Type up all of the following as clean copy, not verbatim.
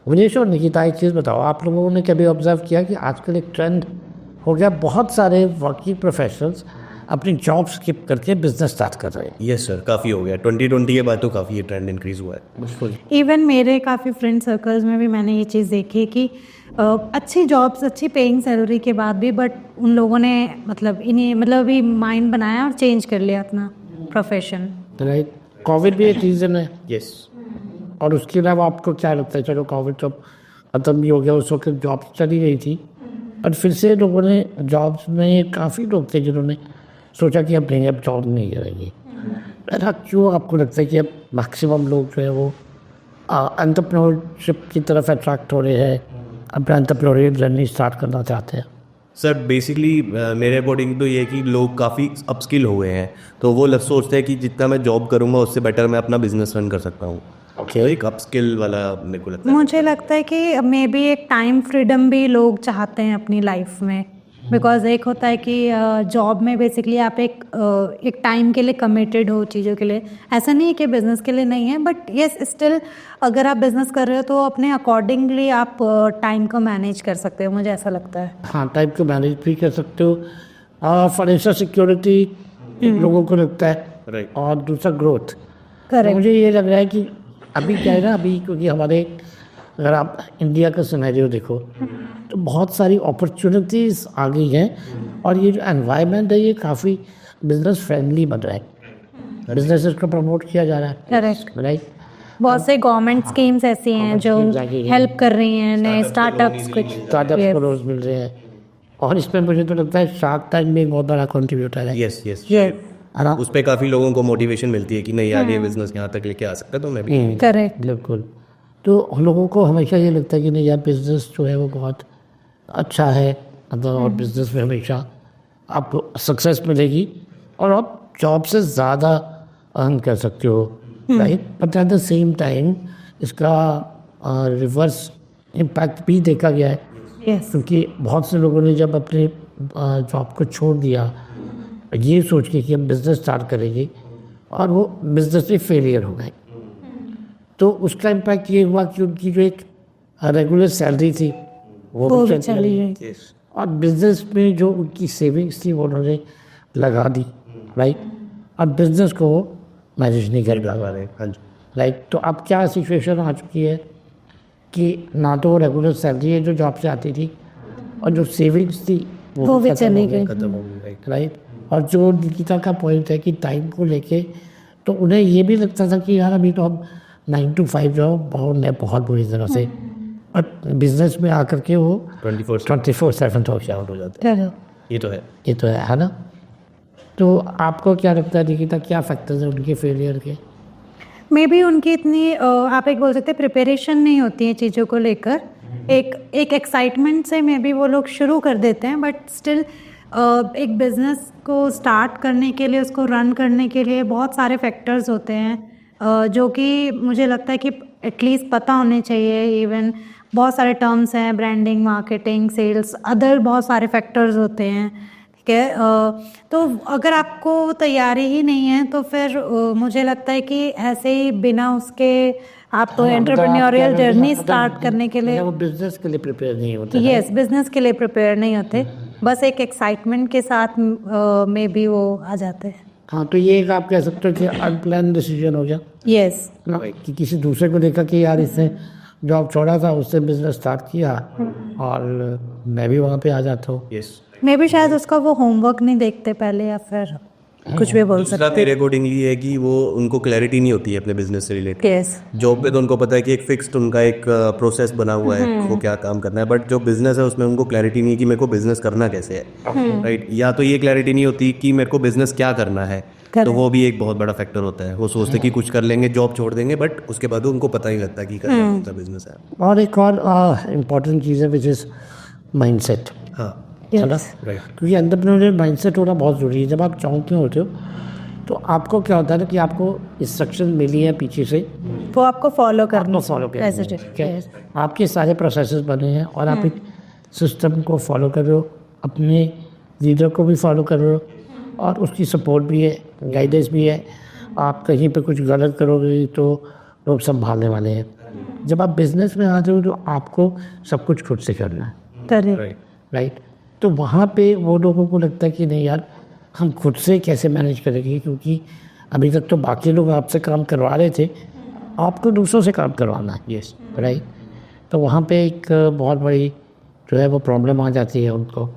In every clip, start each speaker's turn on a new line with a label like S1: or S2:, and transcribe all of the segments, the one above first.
S1: विनेश और निकिता, एक चीज़ बताओ, आप लोगों ने कभी ऑब्जर्व किया कि आजकल एक ट्रेंड हो गया, बहुत सारे वर्किंग प्रोफेशनल्स अपनी जॉब स्किप करके बिजनेस स्टार्ट कर रहे हैं?
S2: यस सर, काफ़ी हो गया 2020 के बाद तो काफ़ी ये ट्रेंड इंक्रीज़ हुआ है।
S1: बिल्कुल।
S3: इवन मेरे काफ़ी फ्रेंड सर्कल्स में भी मैंने ये चीज़ देखी है कि अच्छी जॉब्स, अच्छी पेइंग सैलरी के बाद भी बट उन लोगों ने मतलब अभी माइंड बनाया और चेंज कर लिया अपना प्रोफेशन।
S1: राइट। कोविड भी एक रीज़न है,
S2: यस।
S1: और उसके अलावा आपको क्या लगता है? चलो कोविड तो खत्म भी हो गया, उस वक्त जॉब चली गई थी, और फिर से लोगों ने जॉब्स में, काफ़ी लोग थे जिन्होंने सोचा कि अब नहीं, अब जॉब नहीं करेंगे। ऐसा क्यों आपको लगता है कि अब मैक्सिमम लोग जो है वो एंटरप्रेन्योरशिप की तरफ अट्रैक्ट हो रहे हैं, अपना एंटरप्रेन्योरियल जर्नी स्टार्ट करना चाहते हैं?
S2: सर बेसिकली मेरे अकॉर्डिंग तो ये है कि लोग काफ़ी अपस्किल हो गए हैं, तो वो लोग सोचते हैं कि जितना मैं जॉब करूँगा उससे बेटर मैं अपना बिजनेस रन कर सकता हूँ।
S1: ओके।
S2: एक अपस्किल वाला मेरे को लगता है।
S3: मुझे लगता है कि मे बी एक टाइम फ्रीडम भी लोग चाहते हैं अपनी लाइफ में, बिकॉज एक होता है कि जॉब में बेसिकली आप एक टाइम के लिए कमिटेड हो चीज़ों के लिए। ऐसा नहीं है कि बिज़नेस के लिए नहीं है, बट येस स्टिल अगर आप बिज़नेस कर रहे हो तो अपने अकॉर्डिंगली आप टाइम को मैनेज कर सकते हो, मुझे ऐसा लगता है।
S1: हाँ, टाइम को मैनेज भी कर सकते हो, फाइनेंशियल सिक्योरिटी लोगों को लगता है,
S2: राइट।
S1: और दूसरा ग्रोथ।
S3: करेक्ट।
S1: मुझे ये लग रहा है कि अभी क्या है ना, अभी क्योंकि हमारे, अगर आप इंडिया का सिनेरियो देखो तो बहुत सारी अपॉर्चुनिटीज़ आ गई हैं, और ये जो एनवायरनमेंट है ये काफ़ी बिजनेस फ्रेंडली बन रहा है, बिजनेसेस को प्रमोट किया जा रहा है।
S3: करेक्ट।
S1: राइट।
S3: बहुत से गवर्नमेंट स्कीम्स ऐसी हैं जो हेल्प कर रही हैं नए स्टार्टअप्स को।
S1: स्टार्टअप को रोज मिल रहे हैं, और इसमें मुझे तो लगता है शार्क टैंक भी एक बहुत बड़ा कंट्रीब्यूटर है।
S2: Yes yes.
S1: है ना?
S2: उस पर काफ़ी लोगों को मोटिवेशन मिलती है कि नहीं यार ये बिजनेस यहाँ तक लेके आ सकता है, तो मैं भी।
S3: करेक्ट।
S1: बिल्कुल। तो लोगों को हमेशा ये लगता है कि नहीं यार, बिजनेस जो है वो बहुत अच्छा है, और बिजनेस में हमेशा आपको सक्सेस मिलेगी और आप जॉब से ज़्यादा अर्न कर सकते हो। Right. But at the same time इसका रिवर्स इम्पैक्ट भी देखा गया है,
S3: यस।
S1: क्योंकि बहुत से लोगों ने जब अपने जॉब को छोड़ दिया ये सोच के कि हम बिज़नेस स्टार्ट करेंगे, और वो बिज़नेस में फेलियर हो गए, तो उसका इम्पैक्ट ये हुआ कि उनकी जो एक रेगुलर सैलरी थी वो भी चली गई, और बिजनेस में जो उनकी सेविंग्स थी वो उन्होंने लगा दी। राइट। और बिजनेस को वो मैनेज नहीं कर पा रहे।
S2: हाँ जी।
S1: राइट। तो अब क्या सिचुएशन आ चुकी है कि ना तो रेगुलर सैलरी है जो जॉब से आती थी, और जो सेविंग्स थी
S3: वो भी चली गई।
S2: खत्म हो गई।
S1: राइट। और जो निकिता का पॉइंट है कि टाइम को लेके, तो उन्हें ये भी लगता था कि यार अभी तो हम 9 to 5 जो बहुत बुरी तरह से, और बिजनेस में आकर के वो 24/7 टॉक आउट हो जाते हैं।
S2: ये तो
S1: है ना? तो आपको क्या लगता है निकिता, क्या फैक्टर्स हैं उनके फेलियर के?
S3: मे बी उनकी इतनी आप एक बोल सकते हैं प्रिपरेशन नहीं होती है चीज़ों को लेकर। एक एक्साइटमेंट से मे बी वो लोग शुरू कर देते हैं, बट स्टिल एक बिज़नेस को स्टार्ट करने के लिए, उसको रन करने के लिए बहुत सारे फैक्टर्स होते हैं जो कि मुझे लगता है कि एटलीस्ट पता होने चाहिए। इवन बहुत सारे टर्म्स हैं, ब्रांडिंग, मार्केटिंग, सेल्स, अदर बहुत सारे फैक्टर्स होते हैं। ठीक है। तो अगर आपको तैयारी ही नहीं है तो फिर मुझे लगता है कि ऐसे ही बिना उसके आप तो एंटरप्रेन्योरियल जर्नी स्टार्ट करने के लिए,
S1: वो बिजनेस के लिए प्रिपेयर नहीं होते।
S3: यस, बिजनेस के लिए प्रिपेयर नहीं होते, बस एक एक्साइटमेंट के साथ में भी वो आ जाते हैं।
S1: हाँ, तो ये एक आप कह सकते हो कि अनप्लान डिसीजन हो गया।
S3: यस।
S1: कि किसी दूसरे को देखा कि यार इसने जॉब छोड़ा था, उससे बिजनेस स्टार्ट किया, और मैं भी वहाँ पे आ जाता हूँ।
S2: यस।
S3: मे भी शायद उसका वो होमवर्क नहीं देखते पहले, या फिर कुछ भी बोल
S2: दूसरा
S3: सकते
S2: मेरे अकॉर्डिंगली ये है कि वो उनको क्लैरिटी नहीं होती है अपने बिजनेस से रिलेटेड।
S3: यस।
S2: जॉब पे तो उनको पता है कि एक फिक्स्ड उनका एक प्रोसेस बना हुआ है, वो क्या काम करना है, बट जो बिजनेस है उसमें उनको क्लैरिटी नहीं है कि मेरे को बिजनेस करना कैसे है। राइट। या तो ये क्लैरिटी नहीं होती कि मेरे को बिजनेस क्या करना है, तो वो भी एक बहुत बड़ा फैक्टर होता है। वो सोचते हैं कि कुछ कर लेंगे, जॉब छोड़ देंगे, बट उसके बाद उनको पता ही लगता है कि करना कौन सा बिजनेस है।
S1: और एक और इम्पॉर्टेंट चीज़ है विच इज़ माइंडसेट।
S2: हाँ।
S1: है ना?
S2: राइट।
S1: क्योंकि एंटरप्रेन्योरियल माइंडसेट होना बहुत ज़रूरी है। जब आप जॉब में होते हो तो आपको क्या होता है ना कि आपको इंस्ट्रक्शन मिली है पीछे से,
S3: वो आपको फॉलो करना,
S1: फॉलो
S3: ऐसे
S1: करना है। ठीक है? आपके सारे प्रोसेसेस बने हैं, और आप एक सिस्टम को फॉलो कर रहे हो, अपने लीडर को भी फॉलो कर रहे हो, और उसकी सपोर्ट भी है, गाइडेंस भी है। आप कहीं पे कुछ गलत करोगे तो लोग संभालने वाले हैं। जब आप बिजनेस में आते हो तो आपको सब कुछ खुद से करना है,
S3: करेक्ट।
S1: राइट। तो वहाँ पे वो लोगों को लगता है कि नहीं यार, हम खुद से कैसे मैनेज करेंगे, क्योंकि अभी तक तो बाकी लोग आपसे काम करवा रहे थे, आपको दूसरों से काम करवाना है।
S2: Yes,
S1: right. तो वहाँ पे एक बहुत बड़ी जो है वो प्रॉब्लम आ जाती है उनको।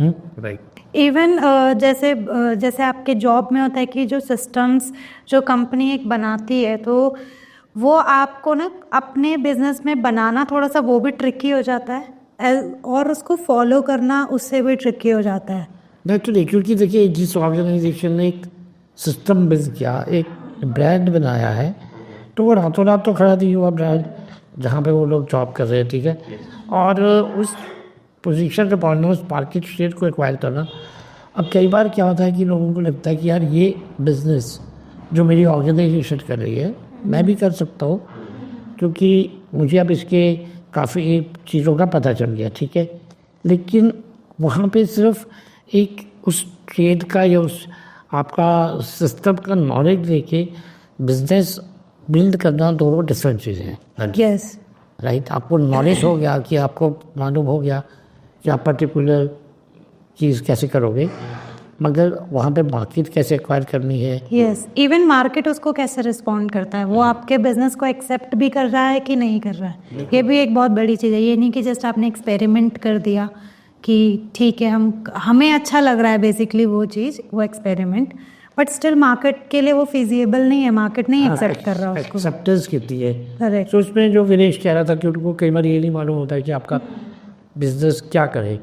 S2: राइट।
S3: इवन जैसे आपके जॉब में होता है कि जो सिस्टम्स जो कंपनी एक बनाती है, तो वो आपको ना अपने बिजनेस में बनाना थोड़ा सा वो भी ट्रिकी हो जाता है, और उसको फॉलो करना उससे भी ट्रिकी हो जाता है।
S1: नेचुरली, क्योंकि देखिए जिस ऑर्गेनाइजेशन ने एक सिस्टम बिल्ड किया, एक ब्रांड बनाया है, तो वो रातों रात तो खड़ा नहीं हुआ ब्रांड जहाँ पे वो लोग जॉब कर रहे हैं, ठीक है। और उस पोजीशन पे पहुंचना, उस मार्केट शेयर को एक्वायर करना। अब कई बार क्या होता है कि लोगों को लगता है कि यार ये बिजनेस जो मेरी ऑर्गेनाइजेशन कर रही है मैं भी कर सकता हूँ, क्योंकि मुझे अब इसके काफ़ी चीज़ों का पता चल गया, ठीक है। लेकिन वहाँ पे सिर्फ एक उस ट्रेड का या उस आपका सिस्टम का नॉलेज लेके बिजनेस बिल्ड करना दोनों डिफरेंट चीज़ें हैं।
S3: Yes,
S1: right. आपको नॉलेज हो गया कि आपको मालूम हो गया कि आप पर्टिकुलर चीज़ कैसे करोगे, मगर वहाँ पे मार्केट कैसे एक्वायर करनी है।
S3: यस, इवन मार्केट उसको कैसे रिस्पॉन्ड करता है, वो आपके बिजनेस को एक्सेप्ट भी कर रहा है कि नहीं कर रहा है, ये भी एक बहुत बड़ी चीज़ है। ये नहीं कि जस्ट आपने एक्सपेरिमेंट कर दिया कि ठीक है हमें अच्छा लग रहा है बेसिकली वो चीज़, वो एक्सपेरिमेंट, बट स्टिल मार्केट के लिए वो फिजिएबल नहीं है, मार्केट नहीं एक्सेप्ट कर रहा उसको।
S1: एक्सेप्टेंस कितनी है।
S3: करेक्ट।
S1: तो उसमें जो विनेश कह रहा था कि उनको कई बार ये नहीं मालूम होता है कि आपका बिजनेस क्या करे,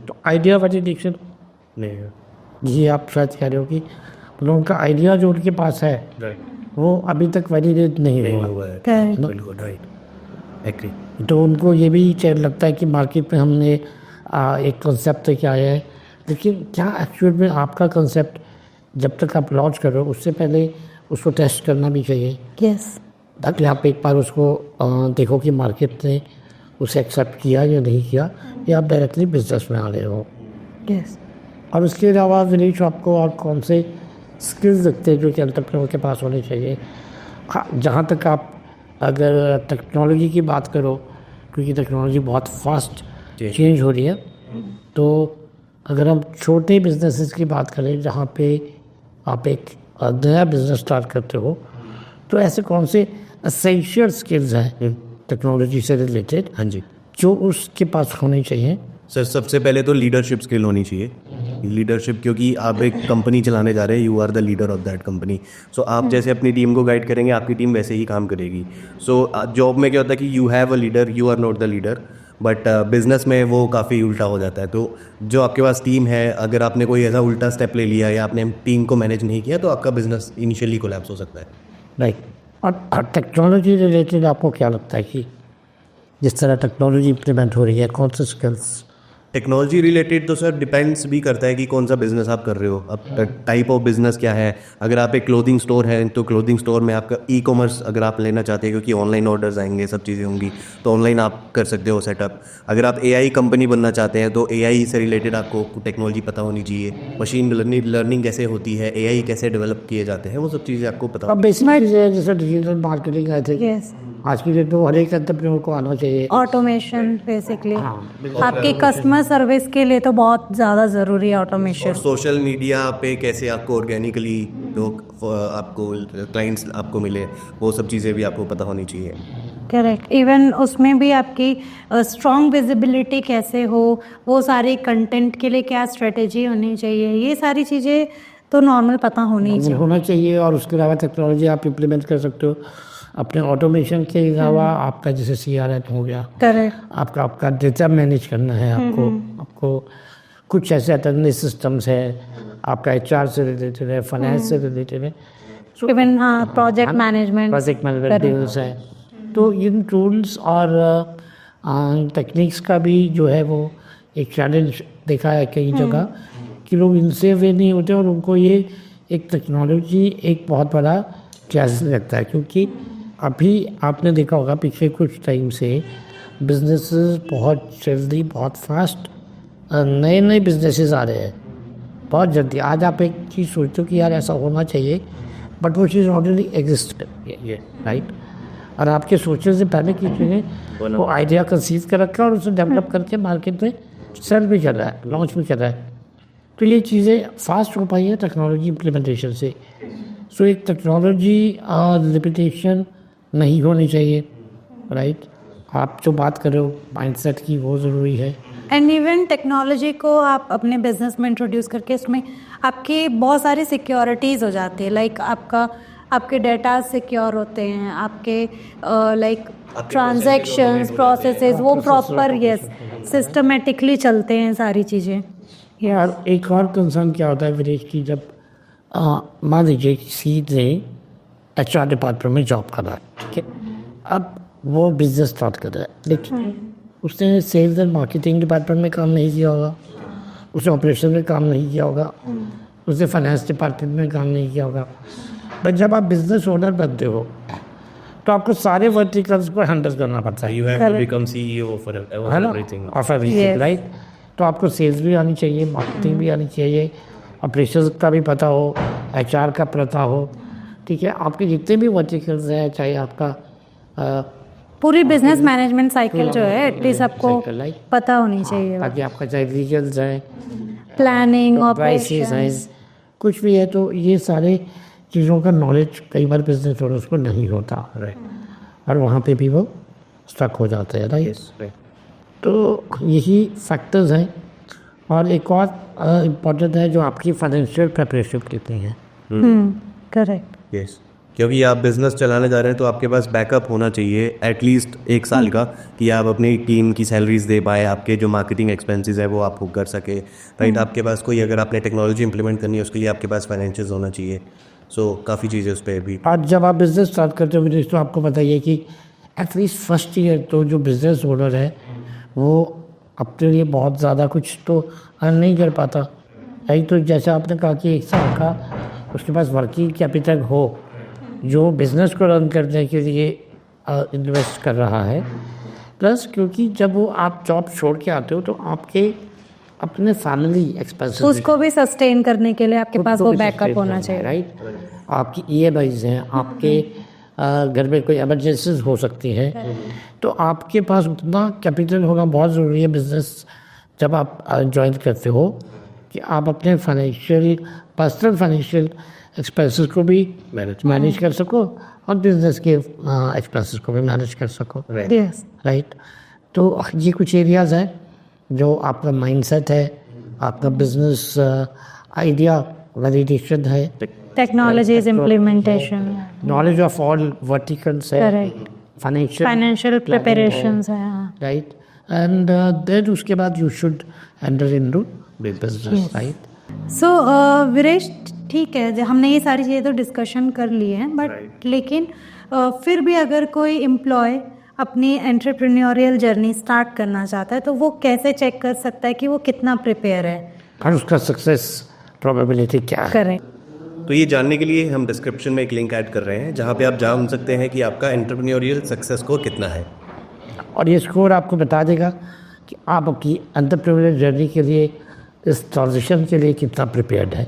S1: तो आइडिया वैलिडेशन
S2: नहीं है।
S1: ये आप शायद कह रहे हो कि लोगों का आइडिया जो उनके पास है वो अभी तक वैलिडेट नहीं हुआ है।
S3: करेक्ट।
S2: बिल्कुल राइट, एग्री।
S1: तो उनको ये भी लगता है कि मार्केट में हमने एक कॉन्सेप्ट लेके आया है, लेकिन क्या एक्चुअल में आपका कॉन्सेप्ट जब तक आप लॉन्च कर रहे हो उससे पहले उसको टेस्ट करना भी चाहिए,
S3: यस,
S1: ताकि आप एक बार उसको देखो कि मार्केट ने उसे एक्सेप्ट किया या नहीं किया, या आप डायरेक्टली बिजनेस में आ रहे हो।
S3: यस।
S1: और उसके अलावा विनीश आपको और कौन से स्किल्स लगते हैं जो कि एंटरप्रेन्योर के पास होने चाहिए? हाँ, जहाँ तक आप अगर टेक्नोलॉजी की बात करो, क्योंकि टेक्नोलॉजी बहुत फास्ट चेंज हो रही है, तो अगर हम छोटे बिजनेसेस की बात करें जहाँ पे आप एक नया बिजनेस स्टार्ट करते हो, तो ऐसे कौन से एसेंशियल स्किल्स हैं टेक्नोलॉजी से रिलेटेड,
S2: हाँ जी
S1: जो उसके पास होने चाहिए?
S2: सर, सबसे पहले तो लीडरशिप स्किल होनी चाहिए। लीडरशिप, क्योंकि आप एक कंपनी चलाने जा रहे हैं, you are the leader of that company. So आप जैसे अपनी टीम को गाइड करेंगे, आपकी टीम वैसे ही काम करेगी। सो जॉब में क्या होता है कि you have a leader, you are not the leader, but business में वो काफ़ी उल्टा हो जाता है। तो जो आपके पास टीम है, अगर आपने कोई ऐसा उल्टा स्टेप ले लिया या आपने टीम को मैनेज नहीं किया, तो आपका बिजनेस इनिशियली कोलैप्स हो सकता है।
S1: राइट। और टेक्नोलॉजी रिलेटेड आपको क्या लगता है कि जिस तरह टेक्नोलॉजी इम्प्लीमेंट हो रही है, कौन से स्किल्स?
S2: टेक्नोलॉजी रिलेटेड तो सर डिपेंड्स भी करता है कि कौन सा बिजनेस आप कर रहे हो, अब टाइप ऑफ बिजनेस क्या है। अगर आप एक क्लोथिंग स्टोर है तो क्लोथिंग स्टोर में आपका ई कॉमर्स अगर आप लेना चाहते हैं, क्योंकि ऑनलाइन ऑर्डर्स आएंगे, सब चीज़ें होंगी, तो ऑनलाइन आप कर सकते हो सेटअप। अगर आप एआई कंपनी बनना चाहते हैं तो एआई से रिलेटेड आपको टेक्नोलॉजी पता होनी चाहिए। मशीन लर्निंग कैसे होती है, एआई कैसे डेवलप किए जाते हैं, वो सब चीज़ें आपको पता।
S1: अब बेसिक चीज़ें जैसे डिजिटल मार्केटिंग आए थे,
S3: यस,
S1: आज की डेट में हर एक एंटरप्रेन्योर को आना चाहिए।
S3: ऑटोमेशन बेसिकली
S1: हाँ,
S3: आपकी कस्टमर सर्विस के लिए तो बहुत ज़्यादा ज़रूरी है ऑटोमेशन।
S2: और सोशल मीडिया पे कैसे आपको ऑर्गेनिकली लोग आपको क्लाइंट्स आपको मिले, वो सब चीज़ें भी आपको पता होनी चाहिए।
S3: करेक्ट। इवन उसमें भी आपकी स्ट्रॉन्ग विजिबिलिटी कैसे हो, वो सारी कंटेंट के लिए क्या स्ट्रेटेजी होनी चाहिए, ये सारी चीज़ें तो नॉर्मल पता होनी चाहिए।
S1: होना चाहिए। और उसके अलावा टेक्नोलॉजी आप इम्प्लीमेंट कर सकते हो अपने ऑटोमेशन के अलावा। आपका जैसे CRM हो गया,
S3: करेक्ट,
S1: आपका डेटा मैनेज करना है, आपको कुछ ऐसे अटेंडेंस सिस्टम्स है, आपका HR से रिलेटेड है, फाइनेंस से रिलेटेड है,
S3: इवन हाँ प्रोजेक्ट मैनेजमेंट
S1: टूल्स है। तो इन टूल्स और टेक्निक्स का भी जो है वो एक चैलेंज देखा है कई जगह कि लोग इनसे वे नहीं होते, और उनको ये एक टेक्नोलॉजी एक बहुत बड़ा चैलेंज लगता है। क्योंकि अभी आपने देखा होगा पिछले कुछ टाइम से बिजनेसेस बहुत जल्दी, बहुत फास्ट नए नए बिजनेसेस आ रहे हैं बहुत जल्दी। आज आप एक चीज़ सोचते हो कि यार ऐसा होना चाहिए, बट वो चीज़ ऑलरेडी एग्जिस्ट है, राइट। और आपके सोचने से पहले की चीज़ें वो आइडिया कंसीव कर रखा है और उसे डेवलप करके मार्केट में सेल भी कर रहा है, लॉन्च भी कर रहा है। तो ये चीज़ें फास्ट हो पाई है टेक्नोलॉजी इम्प्लीमेंटेशन से। सो एक टेक्नोलॉजी लिमिटेशन नहीं होनी चाहिए, राइट। आप जो बात कर रहे हो माइंडसेट की, वो ज़रूरी है।
S3: एंड इवन टेक्नोलॉजी को आप अपने बिजनेस में इंट्रोड्यूस करके इसमें आपकी बहुत सारी सिक्योरिटीज़ हो जाती है। लाइक आपके डेटा सिक्योर होते हैं, आपके लाइक ट्रांजैक्शंस प्रोसेसेस वो प्रॉपर यस सिस्टमेटिकली चलते हैं सारी चीज़ें।
S1: यार एक और कंसर्न क्या होता है विदेश की, जब मान लीजिए सीधे HR डिपार्टमेंट में जॉब कर रहा है, ठीक है। अब वो बिजनेस स्टार्ट कर रहा है, लेकिन उसने सेल्स एंड मार्केटिंग डिपार्टमेंट में काम नहीं किया होगा, उसने ऑपरेशन में काम नहीं किया होगा, उसने फाइनेंस डिपार्टमेंट में काम नहीं किया होगा। बट जब आप बिजनेस ओनर बनते हो तो आपको सारे वर्टिकल्स को हैंडल करना पड़ता है,
S2: You have to become CEO for
S1: है ना,
S2: everything.
S1: Of everything,
S3: Yes.
S1: Right. तो आपको सेल्स भी आनी चाहिए, मार्केटिंग भी आनी चाहिए, ऑपरेशंस का भी पता हो, HR का पता हो, ठीक है। आपके जितने भी वर्टिकल्स हैं, चाहे आपका
S3: पूरी बिजनेस मैनेजमेंट साइकिल जो है एटलीस्ट आपको
S1: cycle, right?
S3: पता होनी चाहिए।
S1: ताकि आपका चाहे लीगल्स है,
S3: प्लानिंग
S1: प्राइसेस
S3: ऑपरेशन
S1: है, कुछ भी है, तो ये सारे चीज़ों का नॉलेज कई बार बिजनेस ओनर्स को नहीं होता, और वहाँ पे भी वो स्टक हो जाते हैं, राइट। तो यही फैक्टर्स हैं। और एक और इम्पॉर्टेंट है जो आपकी फाइनेंशियल प्रिपरेशन कहते हैं।
S3: करेक्ट।
S2: यस, क्योंकि आप बिजनेस चलाने जा रहे हैं तो आपके पास बैकअप होना चाहिए एटलीस्ट 1 साल का, कि आप अपनी टीम की सैलरीज दे पाए, आपके जो मार्केटिंग एक्सपेंसेस है वो आप कर सके, राइट। आपके पास कोई अगर आपने टेक्नोलॉजी इंप्लीमेंट करनी है उसके लिए आपके पास फाइनेंशियल्स होना चाहिए। सो काफ़ी चीज़ें उस पर भी।
S1: आज जब आप बिज़नेस स्टार्ट करते हो विदेश, तो आपको बताइए कि एटलीस्ट फर्स्ट ईयर तो जो बिज़नेस ओनर है वो अपने लिए बहुत ज़्यादा कुछ तो अर्न नहीं कर पाता, राइट। तो जैसे आपने कहा कि 1 साल का उसके पास वर्किंग कैपिटल हो जो बिज़नेस को रन करने के लिए इन्वेस्ट कर रहा है, प्लस क्योंकि जब वो आप जॉब छोड़ के आते हो तो आपके अपने फैमिली एक्सपेंसेस
S3: उसको भी सस्टेन करने के लिए आपके पास वो बैकअप होना चाहिए,
S1: राइट। आपकी EMIs हैं, आपके घर में कोई इमरजेंसीज हो सकती है, तो आपके पास उतना कैपिटल होना बहुत ज़रूरी है बिजनेस जब आप ज्वाइन करते हो, कि आप अपने पर्सनल फाइनेंशियल एक्सपेंसेस को भी मैनेज कर सको और बिजनेस के एक्सपेंसेस को भी मैनेज कर सको,
S3: यस।
S1: राइट। तो ये कुछ एरियाज़ हैं जो आपका माइंडसेट है, आपका बिजनेस आइडिया वैलिडेशन है,
S3: technologies implementation,
S1: knowledge of all verticals है,
S3: करेक्ट,
S1: फाइनेंशियल
S3: फाइनेंशियल प्रिपरेशंस है।
S1: राइट। एंड देन उसके बाद you should enter into business, right.
S3: So Viresh, ठीक है, हमने ये सारी चीज़ें तो डिस्कशन कर ली हैं, बट लेकिन फिर भी अगर कोई एम्प्लॉय अपनी एंटरप्रेन्योरियल जर्नी स्टार्ट करना चाहता है तो वो कैसे चेक कर सकता है कि वो कितना प्रिपेयर है?
S1: और उसका सक्सेस प्रोबेबिलिटी क्या है?
S3: करेक्ट।
S2: तो ये जानने के लिए हम डिस्क्रिप्शन में एक लिंक ऐड कर रहे हैं जहाँ पे आप जान सकते हैं कि आपका एंटरप्रेन्योरियल सक्सेस स्कोर कितना है,
S1: और ये स्कोर आपको बता देगा कि आप अपनी एंटरप्रेन्योरियल जर्नी के लिए, इस ट्रांजिशन के लिए कितना प्रिपेयर्ड है।